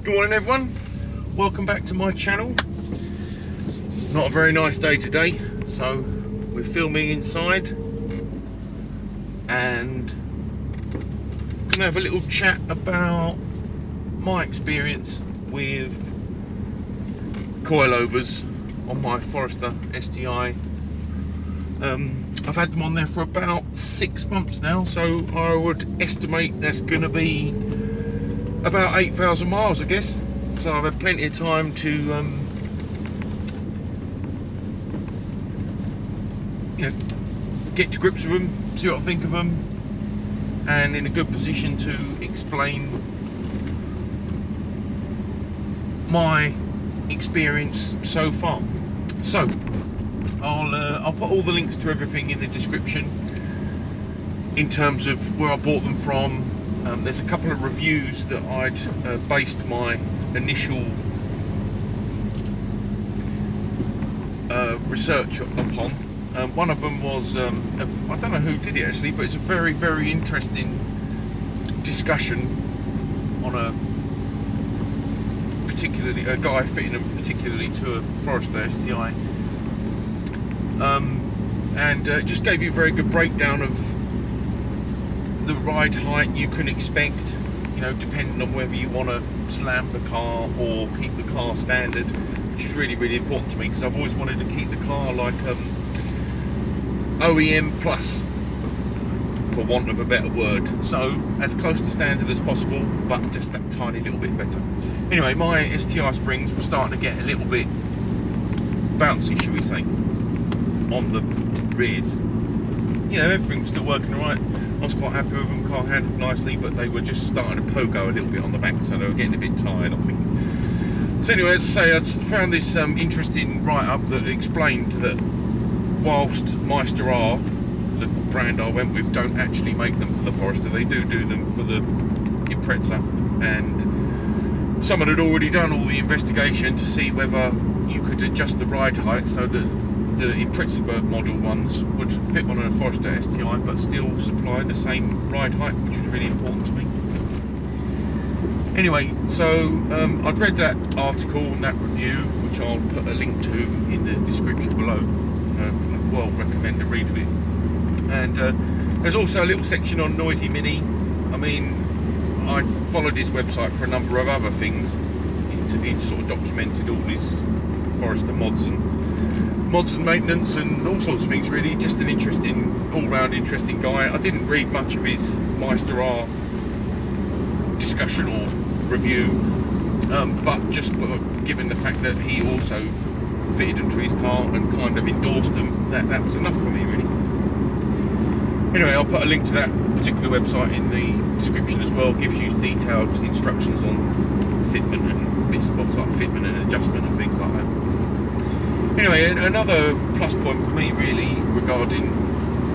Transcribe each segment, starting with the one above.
Good morning everyone, welcome back to my channel. Not a very nice day today, so we're filming inside and gonna have a little chat about my experience with coilovers on my Forester Sti. I've had them on there for about 6 months now, so I would estimate that's gonna be about 8,000 miles, I guess. So I've had plenty of time to get to grips with them, see what I think of them, and in a good position to explain my experience so far. So I'll put all the links to everything in the description in terms of where I bought them from. There's a couple of reviews that I'd based my initial research upon. One of them was, I don't know who did it actually, but it's a very, very interesting discussion on a guy fitting them particularly to a Forester Sti. And it just gave you a very good breakdown of the ride height you can expect, depending on whether you want to slam the car or keep the car standard, which is really, really important to me because I've always wanted to keep the car like OEM plus, for want of a better word. So as close to standard as possible, but just that tiny little bit better. Anyway, my STI springs were starting to get a little bit bouncy, shall we say, on the rears. Everything was still working alright. I was quite happy with them, car handled nicely, but they were just starting to pogo a little bit on the back, so they were getting a bit tired, I think. So anyway, as I say, I found this interesting write-up that explained that whilst MeisterR, the brand I went with, don't actually make them for the Forester, they do them for the apprx, and someone had already done all the investigation to see whether you could adjust the ride height so that the apprx model ones would fit on a Forester Sti but still supply the same ride height, which was really important to me. Anyway, so I'd read that article and that review, which I'll put a link to in the description below. I'd well recommend a read of it. And there's also a little section on Noisy Mini. I mean, I followed his website for a number of other things. He'd sort of documented all his Forester mods and maintenance and all sorts of things, really. Just an interesting, all-round interesting guy. I didn't read much of his MeisterR discussion or review, but just given the fact that he also fitted them to his car and kind of endorsed them, that was enough for me, really. Anyway, I'll put a link to that particular website in the description as well. Gives you detailed instructions on fitment and bits and bobs like fitment and adjustment and things like that. Anyway, another plus point for me really regarding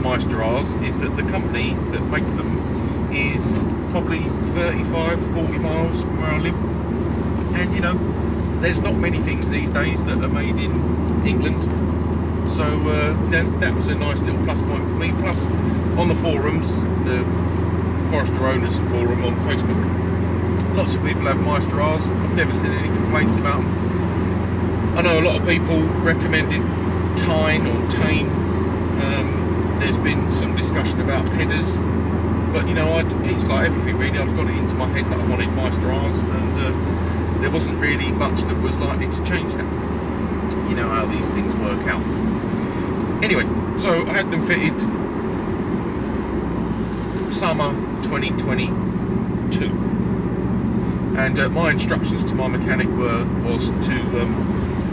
MeisterRs is that the company that make them is probably 35-40 miles from where I live, and there's not many things these days that are made in England, so that was a nice little plus point for me. Plus, on the forums, the Forester Owners forum on Facebook, lots of people have MeisterRs. I've never seen any complaints about them. I know a lot of people recommended Tyne or Tane. There's been some discussion about Pedders, but it's like everything really. I've got it into my head that I wanted MeisterRs, and there wasn't really much that was likely to change that. You know how these things work out. Anyway, so I had them fitted summer 2022, and my instructions to my mechanic was to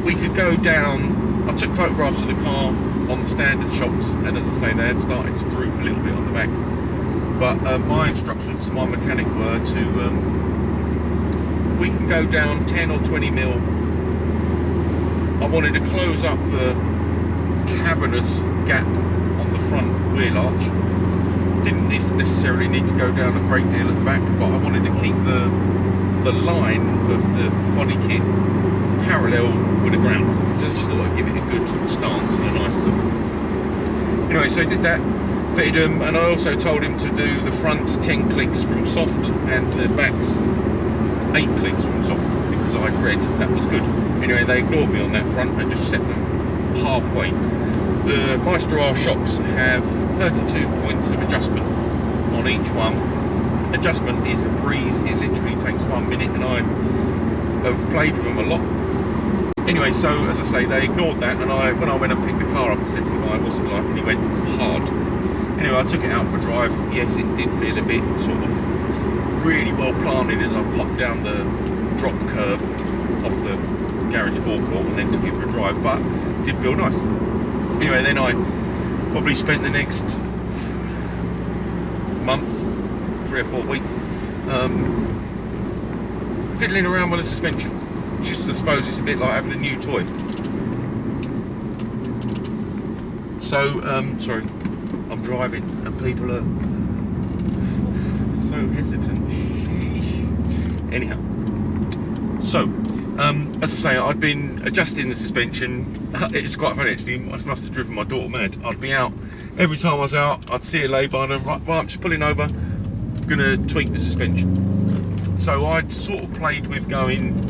we could go down. I took photographs of the car on the standard shocks, and as I say, they had started to droop a little bit on the back. But my instructions to my mechanic were to we can go down 10 or 20 mil. I wanted to close up the cavernous gap on the front wheel arch. Didn't necessarily need to go down a great deal at the back, but I wanted to keep the line of the body kit parallel with the ground. Just thought I'd give it a good stance and a nice look. Anyway, so I did that, fitted them, and I also told him to do the fronts 10 clicks from soft and the backs 8 clicks from soft because I read that was good. Anyway, they ignored me on that front and just set them halfway. The MeisterR shocks have 32 points of adjustment on each one. Adjustment is a breeze, it literally takes 1 minute, and I have played with them a lot. Anyway, so as I say, they ignored that, and when I went and picked the car up, I said to the guy, what's it like, and he went, hard. Anyway, I took it out for a drive. Yes, it did feel a bit sort of really well planted as I popped down the drop curb off the garage forecourt and then took it for a drive, but it did feel nice. Anyway, then I probably spent the next month, 3 or 4 weeks, fiddling around with the suspension. Just, I suppose it's a bit like having a new toy. So, sorry, I'm driving and people are so hesitant. Sheesh. Anyhow, so, as I say, I'd been adjusting the suspension. It's quite funny actually, I must have driven my daughter mad. I'd be out, every time I was out, I'd see a lay-by and I'd right, I'm just pulling over, I'm gonna tweak the suspension. So I'd sort of played with going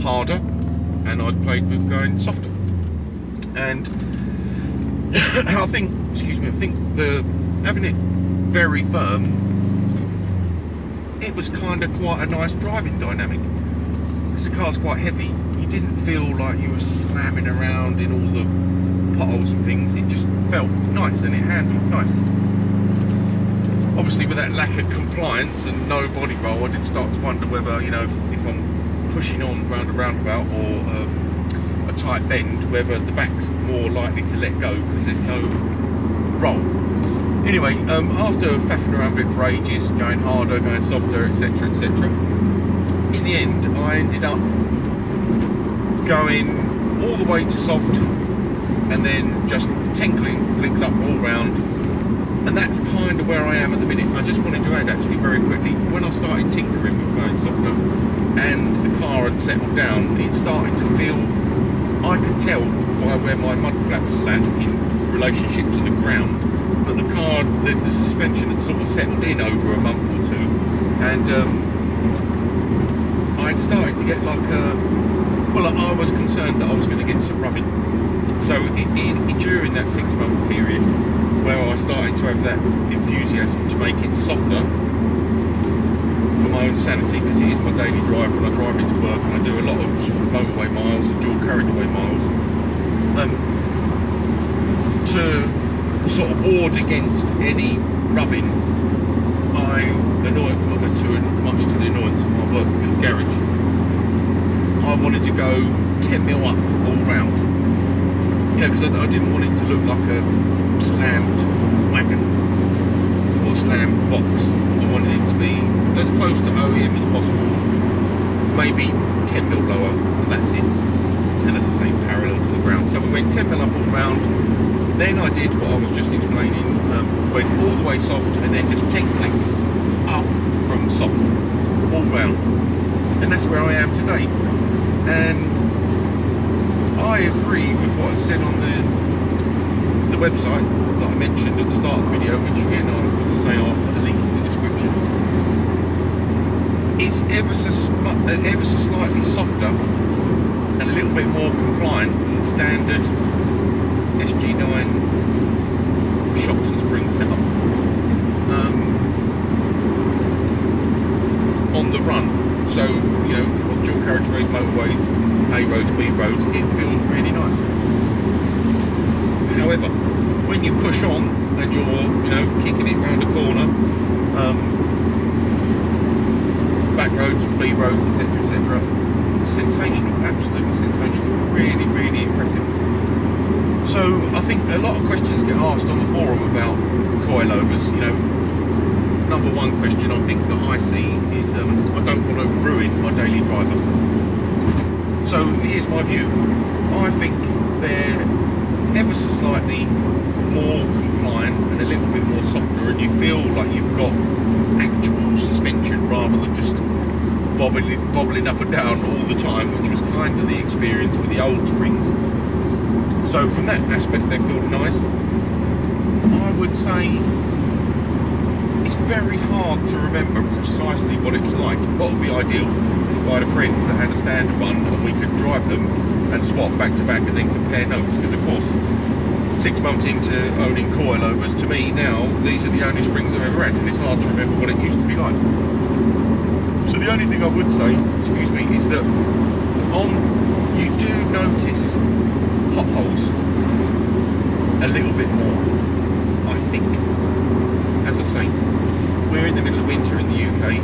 harder and I'd played with going softer, and I think, excuse me, I think having it very firm, it was kind of quite a nice driving dynamic because the car's quite heavy. You didn't feel like you were slamming around in all the potholes and things. It just felt nice and it handled nice. Obviously with that lack of compliance and no body roll, I did start to wonder whether, you know, if I'm pushing on round a roundabout or a tight bend, whether the back's more likely to let go because there's no roll. Anyway, after faffing around with it for ages, going harder, going softer, etc, etc, in the end I ended up going all the way to soft and then just 10 clicks up all round, and that's kind of where I am at the minute. I just wanted to add actually very quickly, when I started tinkering with going softer and the car had settled down, it started to feel, I could tell by where my mud flaps sat in relationship to the ground, that the car, the suspension had sort of settled in over a month or two, and I'd started to get like well, I was concerned that I was going to get some rubbing. So during that 6-month period where I started to have that enthusiasm to make it softer for my own sanity, because it is my daily driver and I drive it to work and I do a lot of sort of motorway miles and dual carriageway miles, to sort of ward against any rubbing, I annoyed much to the annoyance of my work with the garage. I wanted to go 10mm up all round, you know, because I didn't want it to look like a slammed wagon or slammed box. I wanted it to be as close to OEM as possible, maybe 10mm lower, and that's it. And as I say, parallel to the ground. So we went 10mm up all round. Then I did what I was just explaining, went all the way soft and then just 10 clicks up from soft, all round. And that's where I am today. And I agree with what I said on the website that I mentioned at the start of the video, which again, as I say, I'll put a link in the description. It's ever so slightly softer and a little bit more compliant than standard Sg9 shocks and springs setup on the run. So, you know, dual carriageways, motorways, A roads, B roads, it feels really nice. However, when you push on and you're, you know, kicking it round a corner, back roads, B roads, etc, etc, sensational, absolutely sensational, really, really impressive. So I think a lot of questions get asked on the forum about coilovers. You know, number one question I think that I see is I don't want to ruin my daily driver. So here's my view. I think they're ever so slightly more compliant and a little bit more softer, and you feel like you've got actual suspension rather than just bobbling up and down all the time, which was kind of the experience with the old springs. So from that aspect they feel nice. I would say it's very hard to remember precisely what it was like. What would be ideal is if I had a friend that had a standard one and we could drive them and swap back to back and then compare notes, because of course 6 months into owning coilovers, to me now these are the only springs I've ever had, and it's hard to remember what it used to be like. So the only thing I would say, excuse me, is that you do notice potholes a little bit more, I think. As I say, we're in the middle of winter in the UK.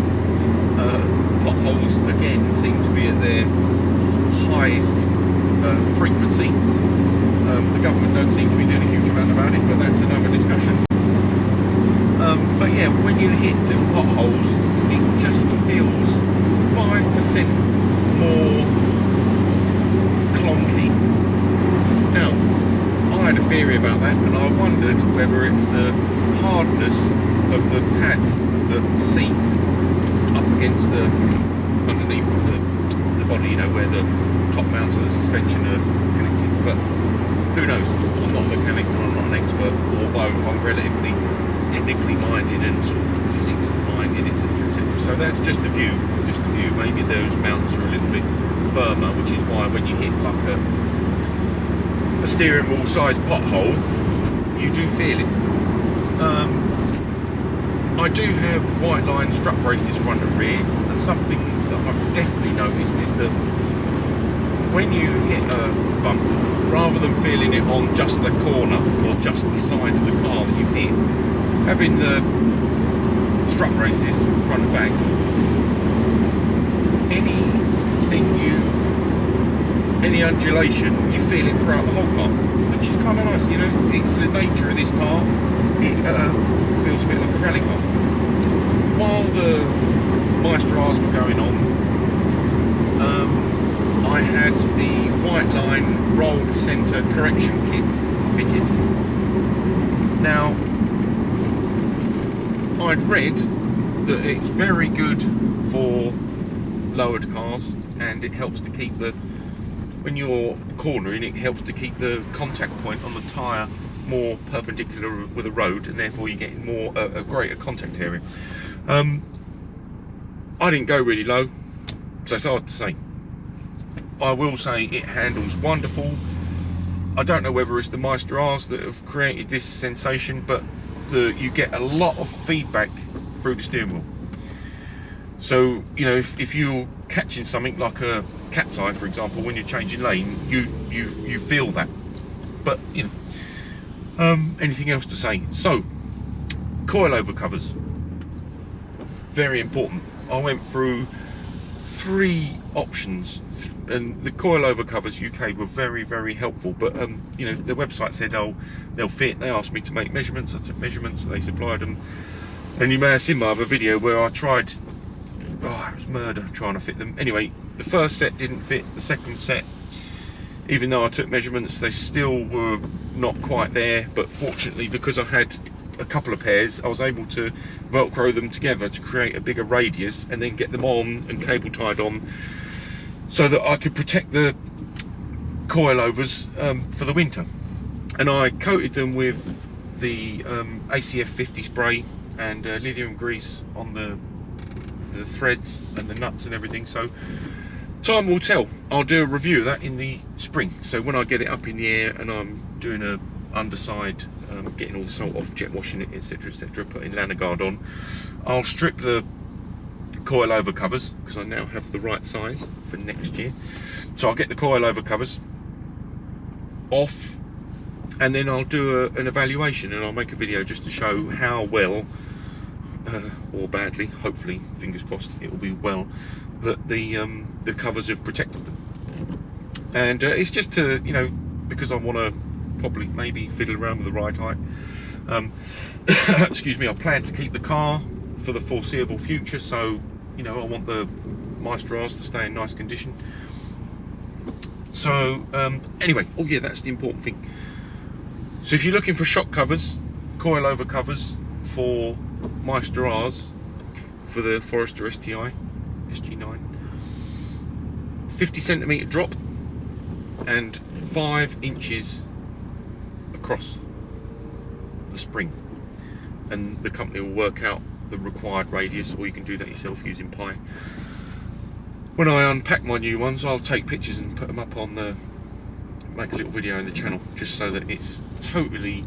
Potholes again seem to be at their highest frequency. The government don't seem to be doing a huge amount about it, but that's another discussion. But yeah, when you hit little potholes, it just feels 5% more clunky. Now, I had a theory about that, and I wondered whether it's the hardness of the pads that seat up against the underneath of the body, you know, where the top mounts of the suspension are connected. But who knows? I'm not a mechanic, and I'm not an expert, although I'm relatively technically minded and sort of physics minded, etc., etc. So that's just a view, Maybe those mounts are a little bit firmer, which is why when you hit like a steering wheel sized pothole, you do feel it. I do have white line strut braces front and rear, and something that I've definitely noticed is that when you hit a bump, rather than feeling it on just the corner or just the side of the car that you've hit, having the strut braces front and back, any undulation, you feel it throughout the whole car, which is kind of nice, you know. It's the nature of this car. It feels a bit like a rally car. While the MeisterRs were going on, I had the white line roll centre correction kit fitted. Now, I'd read that it's very good for lowered cars, and it helps to keep when you're cornering, it helps to keep the contact point on the tyre more perpendicular with the road, and therefore you're getting more a greater contact area. I didn't go really low, so it's hard to say. I will say it handles wonderful. I don't know whether it's the MeisterRs that have created this sensation, but you get a lot of feedback through the steering wheel. So, you know, if you're catching something like a cat's eye, for example, when you're changing lane, you feel that. But, you know, anything else to say? So, coilover covers, very important. I went through 3 options, and the coilover covers UK were very, very helpful. But you know, the website said, oh, they'll fit. They asked me to make measurements. I took measurements, and they supplied them. And you may have seen my other video where I tried. Oh, it was murder trying to fit them. Anyway, the first set didn't fit. The second set, even though I took measurements, they still were not quite there. But fortunately, because I had a couple of pairs, I was able to velcro them together to create a bigger radius, and then get them on and cable tied on, so that I could protect the coilovers for the winter. And I coated them with the ACF 50 spray and lithium grease on the threads and the nuts and everything. So time will tell. I'll do a review of that in the spring. So when I get it up in the air and I'm doing a underside, getting all the salt off, jet washing it, etc., etc., putting Lanagard on, I'll strip the coilover covers, because I now have the right size for next year. So I'll get the coilover covers off, and then I'll do an evaluation, and I'll make a video just to show how well or badly, hopefully, fingers crossed, it will be well, that the covers have protected them. And it's just to, you know, because I want to probably maybe fiddle around with the ride height. Excuse me, I plan to keep the car for the foreseeable future, so, you know, I want the MeisterRs to stay in nice condition. So anyway, oh yeah, that's the important thing. So if you're looking for shock covers, coilover covers for MeisterRs, for the Forester Sti Sg9, 50cm drop and 5 inches across the spring, and the company will work out the required radius, or you can do that yourself using Pi. When I unpack my new ones, I'll take pictures and put them up on the, make a little video in the channel, just so that it's totally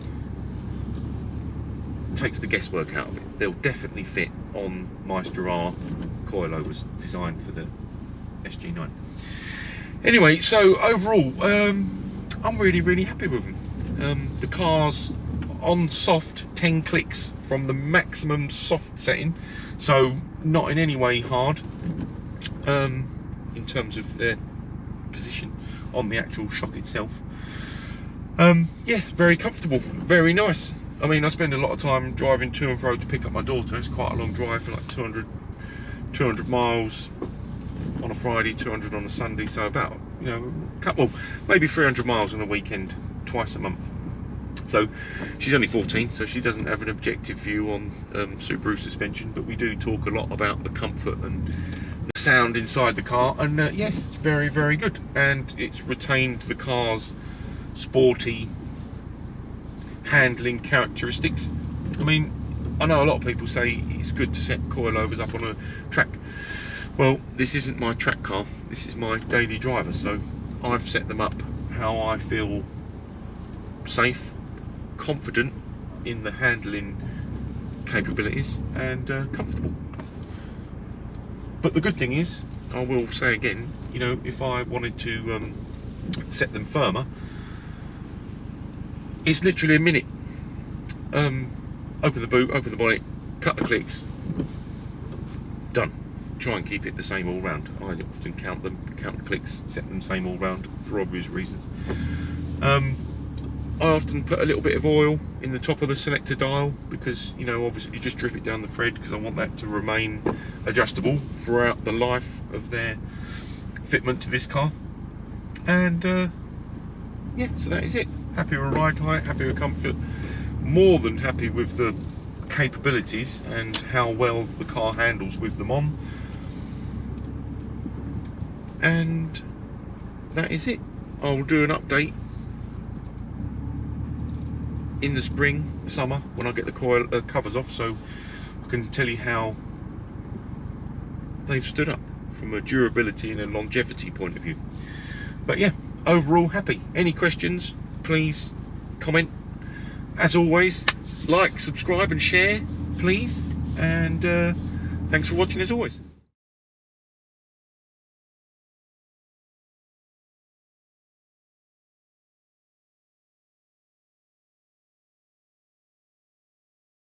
takes the guesswork out of it. They'll definitely fit on MeisterR coilovers designed for the Sg9. Anyway, so overall, I'm really happy with them. The car's on soft 10 clicks from the maximum soft setting, so not in any way hard in terms of their position on the actual shock itself. Yeah, very comfortable, very nice. I mean, I spend a lot of time driving to and fro to pick up my daughter. It's quite a long drive, for like 200 miles on a Friday, 200 on a Sunday, so about, you know, couple, maybe 300 miles on a weekend, twice a month. So she's only 14, so she doesn't have an objective view on Subaru suspension, but we do talk a lot about the comfort and the sound inside the car, and yes, it's very good, and it's retained the car's sporty handling characteristics. I mean, I know a lot of people say it's good to set coilovers up on a track. Well, this isn't my track car, this is my daily driver, so I've set them up how I feel safe, confident in the handling capabilities, and comfortable. But the good thing is, I will say again, you know, if I wanted to set them firmer, it's literally a minute. Open the boot, open the bonnet, cut the clicks, done. Try and keep it the same all round. I often count the clicks, set them same all round for obvious reasons. I often put a little bit of oil in the top of the selector dial, because, you know, obviously you just drip it down the thread, because I want that to remain adjustable throughout the life of their fitment to this car. And yeah, so that is it. Happy with ride height, happy with comfort, more than happy with the capabilities and how well the car handles with them on. And that is it. I'll do an update in the spring, summer, when I get the coil covers off, so I can tell you how they've stood up from a durability and a longevity point of view. But yeah, overall happy. Any questions, please comment. As always, like, subscribe and share, please, and thanks for watching as always.